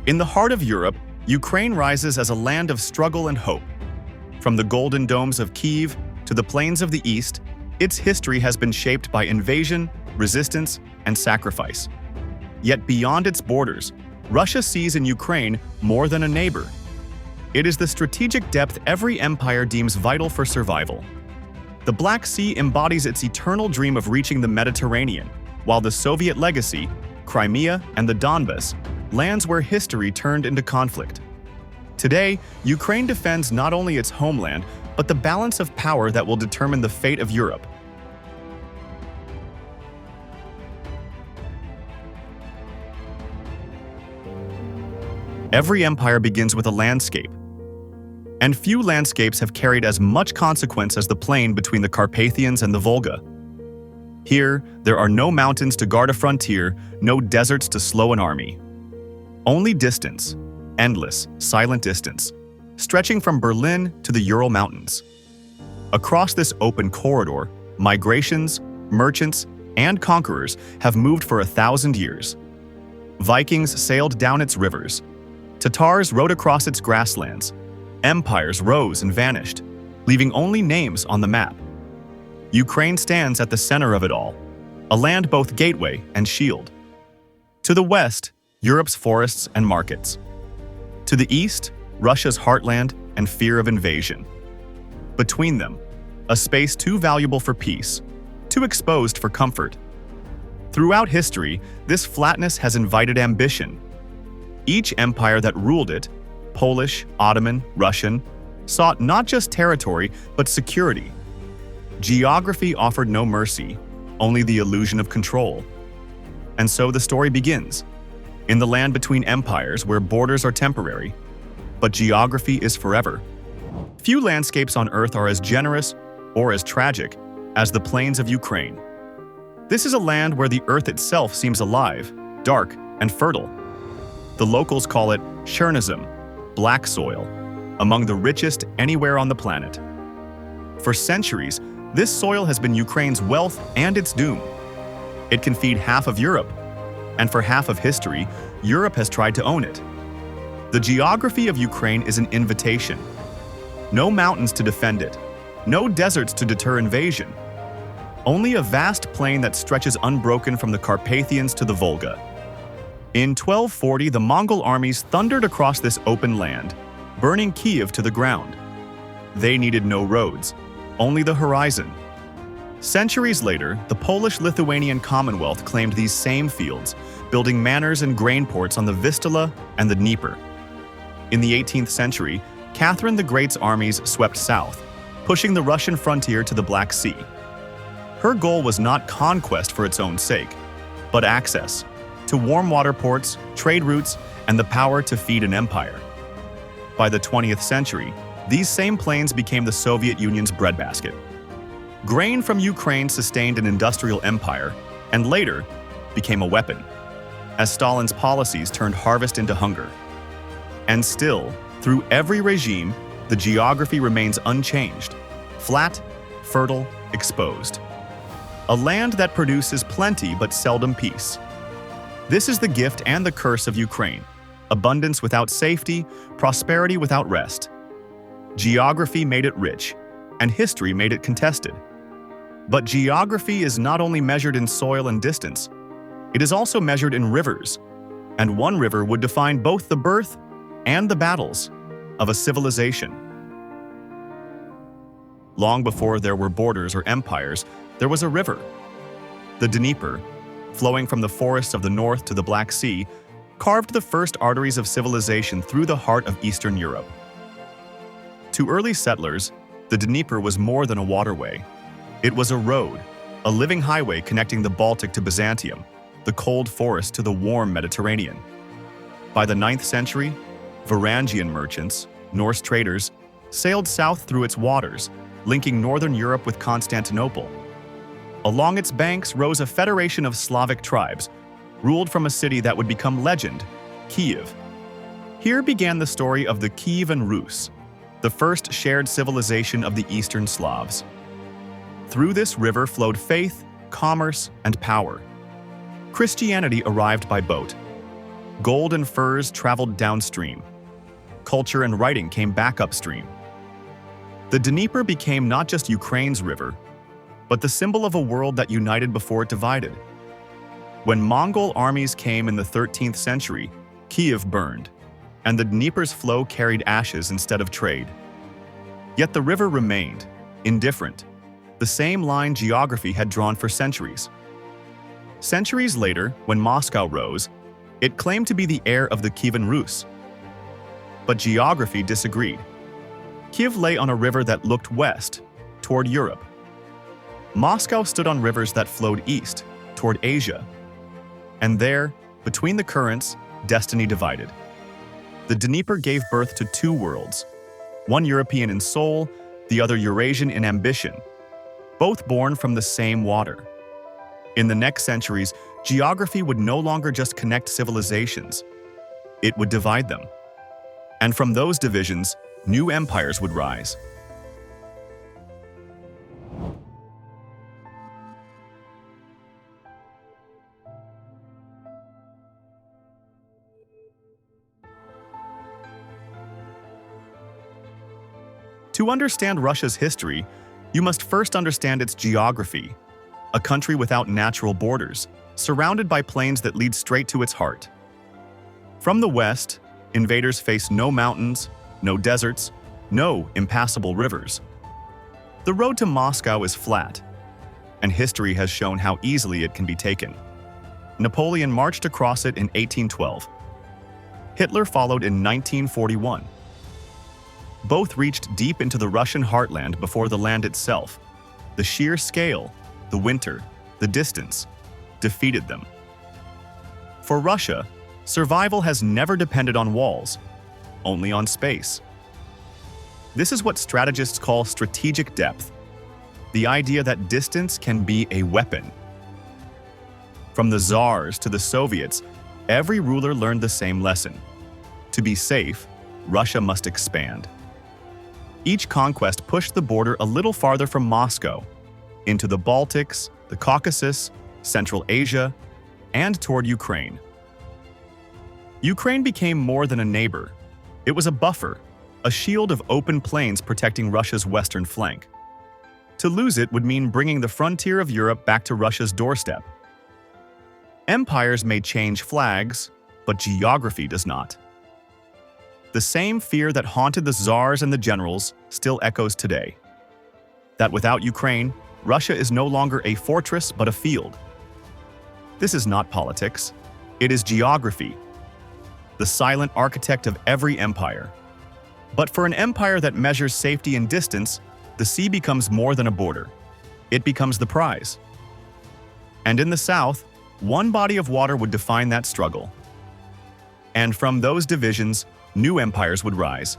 In the heart of Europe, Ukraine rises as a land of struggle and hope. From the golden domes of Kyiv to the plains of the East, its history has been shaped by invasion, resistance, and sacrifice. Yet beyond its borders, Russia sees in Ukraine more than a neighbor. It is the strategic depth every empire deems vital for survival. The Black Sea embodies its eternal dream of reaching the Mediterranean, while the Soviet legacy, Crimea and the Donbas, lands where history turned into conflict. Today, Ukraine defends not only its homeland, but the balance of power that will determine the fate of Europe. Every empire begins with a landscape, and few landscapes have carried as much consequence as the plain between the Carpathians and the Volga. Here, there are no mountains to guard a frontier, no deserts to slow an army. Only distance, endless, silent distance, stretching from Berlin to the Ural Mountains. Across this open corridor, migrations, merchants, and conquerors have moved for 1,000 years. Vikings sailed down its rivers. Tatars rode across its grasslands. Empires rose and vanished, leaving only names on the map. Ukraine stands at the center of it all, a land both gateway and shield. To the west, Europe's forests and markets. To the east, Russia's heartland and fear of invasion. Between them, a space too valuable for peace, too exposed for comfort. Throughout history, this flatness has invited ambition. Each empire that ruled it, Polish, Ottoman, Russian, sought not just territory, but security. Geography offered no mercy, only the illusion of control. And so the story begins. In the land between empires where borders are temporary, but geography is forever. Few landscapes on Earth are as generous or as tragic as the plains of Ukraine. This is a land where the Earth itself seems alive, dark, and fertile. The locals call it Chernozem, black soil, among the richest anywhere on the planet. For centuries, this soil has been Ukraine's wealth and its doom. It can feed half of Europe, and for half of history, Europe has tried to own it. The geography of Ukraine is an invitation. No mountains to defend it, no deserts to deter invasion. Only a vast plain that stretches unbroken from the Carpathians to the Volga. In 1240, the Mongol armies thundered across this open land, burning Kyiv to the ground. They needed no roads, only the horizon. Centuries later, the Polish-Lithuanian Commonwealth claimed these same fields, building manors and grain ports on the Vistula and the Dnieper. In the 18th century, Catherine the Great's armies swept south, pushing the Russian frontier to the Black Sea. Her goal was not conquest for its own sake, but access to warm water ports, trade routes, and the power to feed an empire. By the 20th century, these same plains became the Soviet Union's breadbasket. Grain from Ukraine sustained an industrial empire, and later became a weapon, as Stalin's policies turned harvest into hunger. And still, through every regime, the geography remains unchanged, flat, fertile, exposed. A land that produces plenty but seldom peace. This is the gift and the curse of Ukraine: abundance without safety, prosperity without rest. Geography made it rich, and history made it contested. But geography is not only measured in soil and distance, it is also measured in rivers, and one river would define both the birth and the battles of a civilization. Long before there were borders or empires, there was a river. The Dnieper, flowing from the forests of the north to the Black Sea, carved the first arteries of civilization through the heart of Eastern Europe. To early settlers, the Dnieper was more than a waterway. It was a road, a living highway connecting the Baltic to Byzantium, the cold forest to the warm Mediterranean. By the 9th century, Varangian merchants, Norse traders, sailed south through its waters, linking northern Europe with Constantinople. Along its banks rose a federation of Slavic tribes, ruled from a city that would become legend, Kyiv. Here began the story of the Kievan Rus, the first shared civilization of the Eastern Slavs. Through this river flowed faith, commerce, and power. Christianity arrived by boat. Gold and furs traveled downstream. Culture and writing came back upstream. The Dnieper became not just Ukraine's river, but the symbol of a world that united before it divided. When Mongol armies came in the 13th century, Kyiv burned, and the Dnieper's flow carried ashes instead of trade. Yet the river remained, indifferent, the same line geography had drawn for centuries. Centuries later, when Moscow rose, it claimed to be the heir of the Kievan Rus. But geography disagreed. Kyiv lay on a river that looked west, toward Europe. Moscow stood on rivers that flowed east, toward Asia. And there, between the currents, destiny divided. The Dnieper gave birth to two worlds, one European in soul, the other Eurasian in ambition, both born from the same water. In the next centuries, geography would no longer just connect civilizations. It would divide them. And from those divisions, new empires would rise. To understand Russia's history, you must first understand its geography, a country without natural borders, surrounded by plains that lead straight to its heart. From the west, invaders face no mountains, no deserts, no impassable rivers. The road to Moscow is flat, and history has shown how easily it can be taken. Napoleon marched across it in 1812. Hitler followed in 1941. Both reached deep into the Russian heartland before the land itself. The sheer scale, the winter, the distance, defeated them. For Russia, survival has never depended on walls, only on space. This is what strategists call strategic depth, the idea that distance can be a weapon. From the Tsars to the Soviets, every ruler learned the same lesson. To be safe, Russia must expand. Each conquest pushed the border a little farther from Moscow, into the Baltics, the Caucasus, Central Asia, and toward Ukraine. Ukraine became more than a neighbor. It was a buffer, a shield of open plains protecting Russia's western flank. To lose it would mean bringing the frontier of Europe back to Russia's doorstep. Empires may change flags, but geography does not. The same fear that haunted the Tsars and the generals still echoes today. That without Ukraine, Russia is no longer a fortress but a field. This is not politics. It is geography, the silent architect of every empire. But for an empire that measures safety in distance, the sea becomes more than a border. It becomes the prize. And in the south, one body of water would define that struggle. And from those divisions, new empires would rise.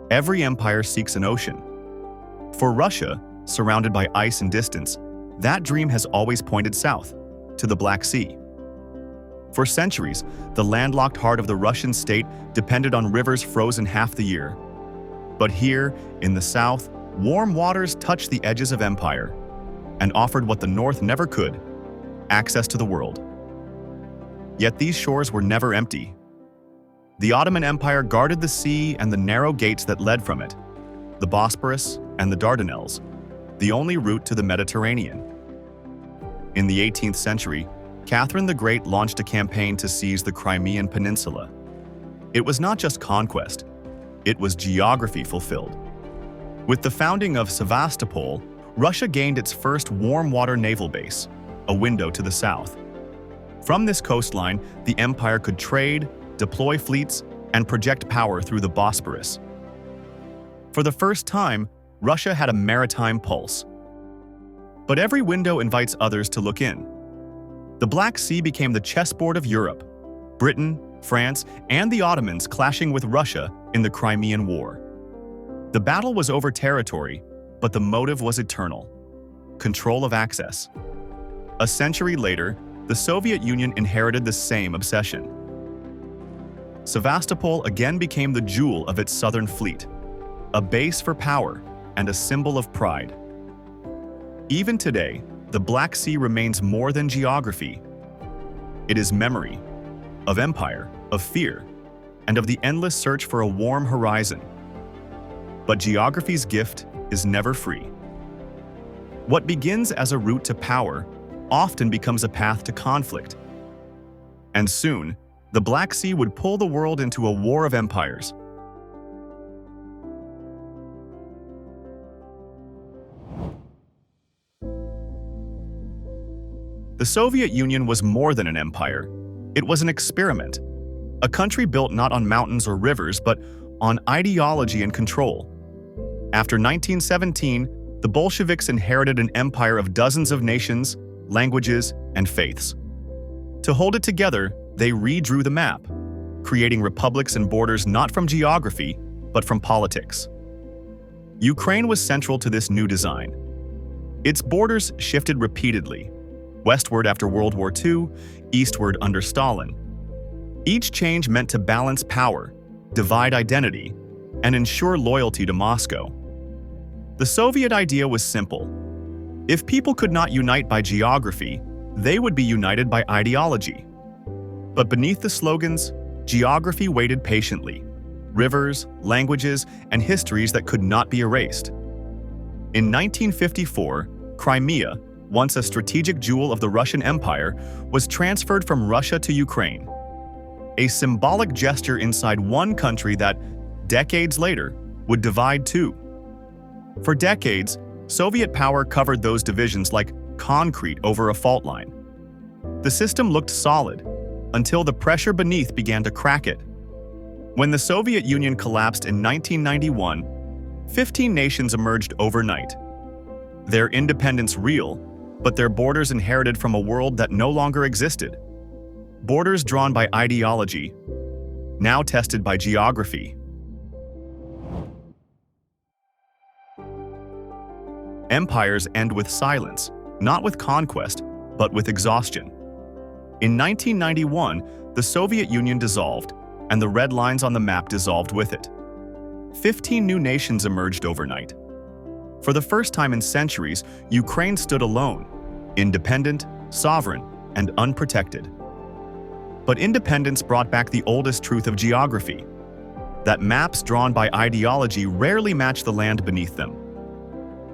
Every empire seeks an ocean. For Russia, surrounded by ice and distance, that dream has always pointed south, to the Black Sea. For centuries, the landlocked heart of the Russian state depended on rivers frozen half the year. But here, in the south, warm waters touched the edges of empire and offered what the north never could: access to the world. Yet these shores were never empty. The Ottoman Empire guarded the sea and the narrow gates that led from it, the Bosporus and the Dardanelles, the only route to the Mediterranean. In the 18th century, Catherine the Great launched a campaign to seize the Crimean Peninsula. It was not just conquest, it was geography fulfilled. With the founding of Sevastopol, Russia gained its first warm-water naval base, a window to the south. From this coastline, the empire could trade, deploy fleets, and project power through the Bosporus. For the first time, Russia had a maritime pulse. But every window invites others to look in. The Black Sea became the chessboard of Europe, Britain, France, and the Ottomans clashing with Russia in the Crimean War. The battle was over territory, but the motive was eternal: control of access. A century later, the Soviet Union inherited the same obsession. Sevastopol again became the jewel of its southern fleet, a base for power and a symbol of pride. Even today, the Black Sea remains more than geography. It is memory of empire, of fear, and of the endless search for a warm horizon. But geography's gift is never free. What begins as a route to power often becomes a path to conflict. And soon, the Black Sea would pull the world into a war of empires. The Soviet Union was more than an empire. It was an experiment, a country built not on mountains or rivers, but on ideology and control. After 1917, the Bolsheviks inherited an empire of dozens of nations, languages, and faiths. To hold it together, they redrew the map, creating republics and borders not from geography, but from politics. Ukraine was central to this new design. Its borders shifted repeatedly, westward after World War II, eastward under Stalin. Each change meant to balance power, divide identity, and ensure loyalty to Moscow. The Soviet idea was simple. If people could not unite by geography, they would be united by ideology. But beneath the slogans, geography waited patiently. Rivers, languages, and histories that could not be erased. In 1954, Crimea, once a strategic jewel of the Russian Empire, was transferred from Russia to Ukraine. A symbolic gesture inside one country that, decades later, would divide two. For decades, Soviet power covered those divisions like concrete over a fault line. The system looked solid, until the pressure beneath began to crack it. When the Soviet Union collapsed in 1991, 15 nations emerged overnight. Their independence real, but their borders inherited from a world that no longer existed. Borders drawn by ideology, now tested by geography. Empires end with silence, not with conquest, but with exhaustion. In 1991, the Soviet Union dissolved, and the red lines on the map dissolved with it. 15 new nations emerged overnight. For the first time in centuries, Ukraine stood alone, independent, sovereign, and unprotected. But independence brought back the oldest truth of geography, that maps drawn by ideology rarely match the land beneath them.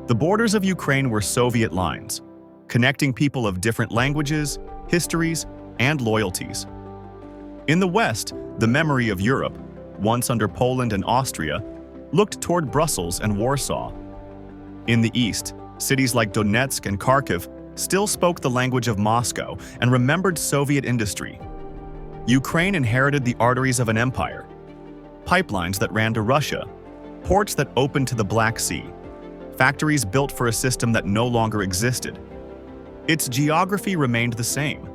The borders of Ukraine were Soviet lines, connecting people of different languages, histories, and loyalties. In the West, the memory of Europe, once under Poland and Austria, looked toward Brussels and Warsaw. In the East, cities like Donetsk and Kharkiv still spoke the language of Moscow and remembered Soviet industry. Ukraine inherited the arteries of an empire, pipelines that ran to Russia, ports that opened to the Black Sea, factories built for a system that no longer existed. Its geography remained the same,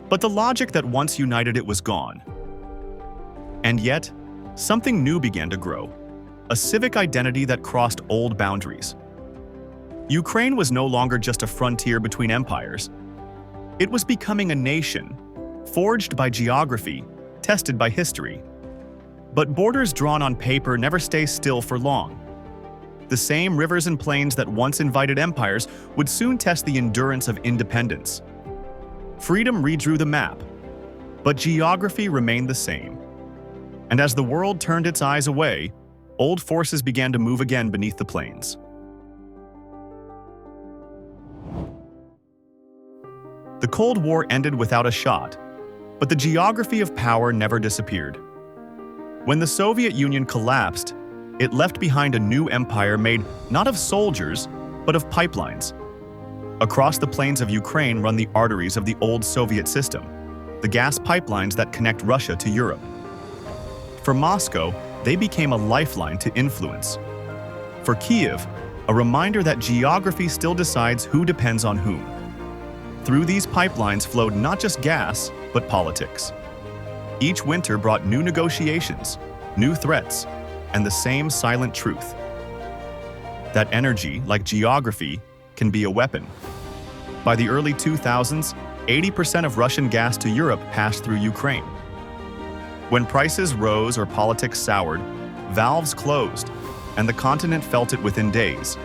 but the logic that once united it was gone. And yet, something new began to grow, a civic identity that crossed old boundaries. Ukraine was no longer just a frontier between empires. It was becoming a nation, forged by geography, tested by history. But borders drawn on paper never stay still for long. The same rivers and plains that once invited empires would soon test the endurance of independence. Freedom redrew the map, but geography remained the same. And as the world turned its eyes away, old forces began to move again beneath the plains. The Cold War ended without a shot, but the geography of power never disappeared. When the Soviet Union collapsed, it left behind a new empire made not of soldiers, but of pipelines. Across the plains of Ukraine run the arteries of the old Soviet system, the gas pipelines that connect Russia to Europe. For Moscow, they became a lifeline to influence. For Kyiv, a reminder that geography still decides who depends on whom. Through these pipelines flowed not just gas, but politics. Each winter brought new negotiations, new threats, and the same silent truth. That energy, like geography, can be a weapon. By the early 2000s, 80% of Russian gas to Europe passed through Ukraine. When prices rose or politics soured, valves closed, and the continent felt it within days.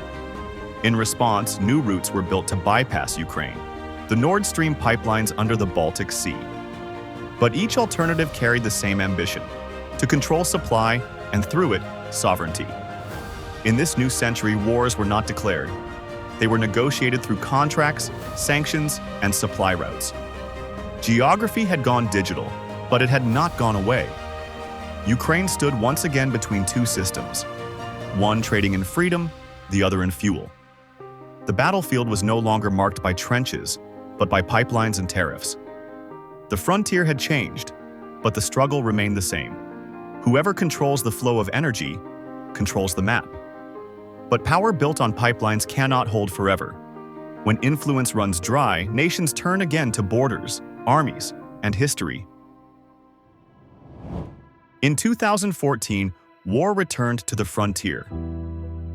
In response, new routes were built to bypass Ukraine, the Nord Stream pipelines under the Baltic Sea. But each alternative carried the same ambition: to control supply and, through it, sovereignty. In this new century, wars were not declared. They were negotiated through contracts, sanctions, and supply routes. Geography had gone digital, but it had not gone away. Ukraine stood once again between two systems, one trading in freedom, the other in fuel. The battlefield was no longer marked by trenches, but by pipelines and tariffs. The frontier had changed, but the struggle remained the same. Whoever controls the flow of energy controls the map. But power built on pipelines cannot hold forever. When influence runs dry, nations turn again to borders, armies, and history. In 2014, war returned to the frontier.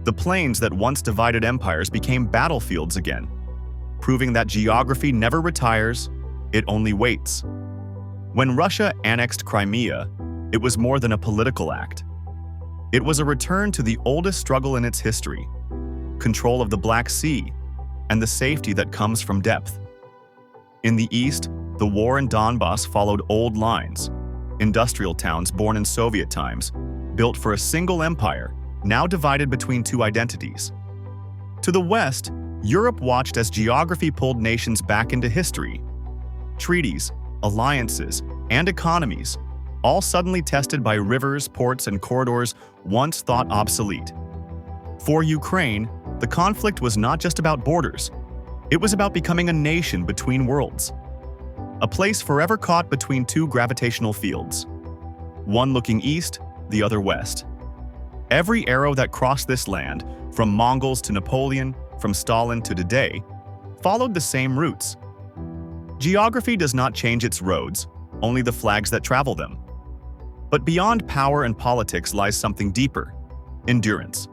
The plains that once divided empires became battlefields again, proving that geography never retires, it only waits. When Russia annexed Crimea, it was more than a political act. It was a return to the oldest struggle in its history: control of the Black Sea and the safety that comes from depth. In the east, the war in Donbass followed old lines: industrial towns born in Soviet times, built for a single empire, now divided between two identities. To the west, Europe watched as geography pulled nations back into history. Treaties, alliances, and economies, all suddenly tested by rivers, ports, and corridors once thought obsolete. For Ukraine, the conflict was not just about borders. It was about becoming a nation between worlds, a place forever caught between two gravitational fields, one looking east, the other west. Every arrow that crossed this land, from Mongols to Napoleon, from Stalin to today, followed the same routes. Geography does not change its roads, only the flags that travel them. But beyond power and politics lies something deeper: endurance.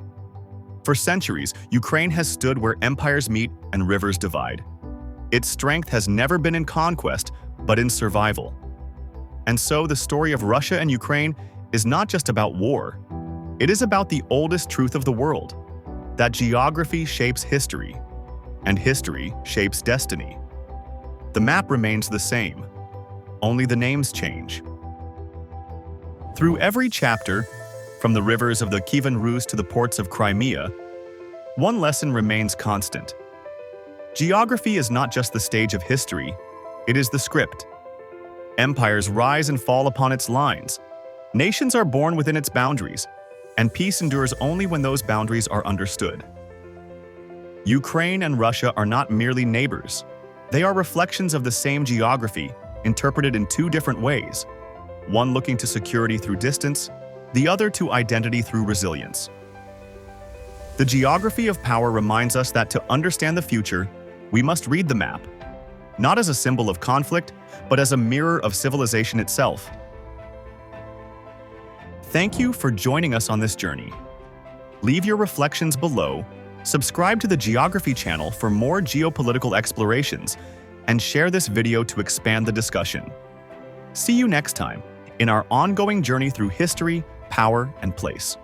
For centuries, Ukraine has stood where empires meet and rivers divide. Its strength has never been in conquest, but in survival. And so the story of Russia and Ukraine is not just about war. It is about the oldest truth of the world: that geography shapes history, and history shapes destiny. The map remains the same, only the names change. Through every chapter, from the rivers of the Kyiv Rus to the ports of Crimea, one lesson remains constant. Geography is not just the stage of history, it is the script. Empires rise and fall upon its lines. Nations are born within its boundaries, and peace endures only when those boundaries are understood. Ukraine and Russia are not merely neighbors. They are reflections of the same geography, interpreted in two different ways, one looking to security through distance, the other to identity through resilience. The geography of power reminds us that to understand the future, we must read the map, not as a symbol of conflict, but as a mirror of civilization itself. Thank you for joining us on this journey. Leave your reflections below, subscribe to the Geography channel for more geopolitical explorations, and share this video to expand the discussion. See you next time in our ongoing journey through history, power, and place.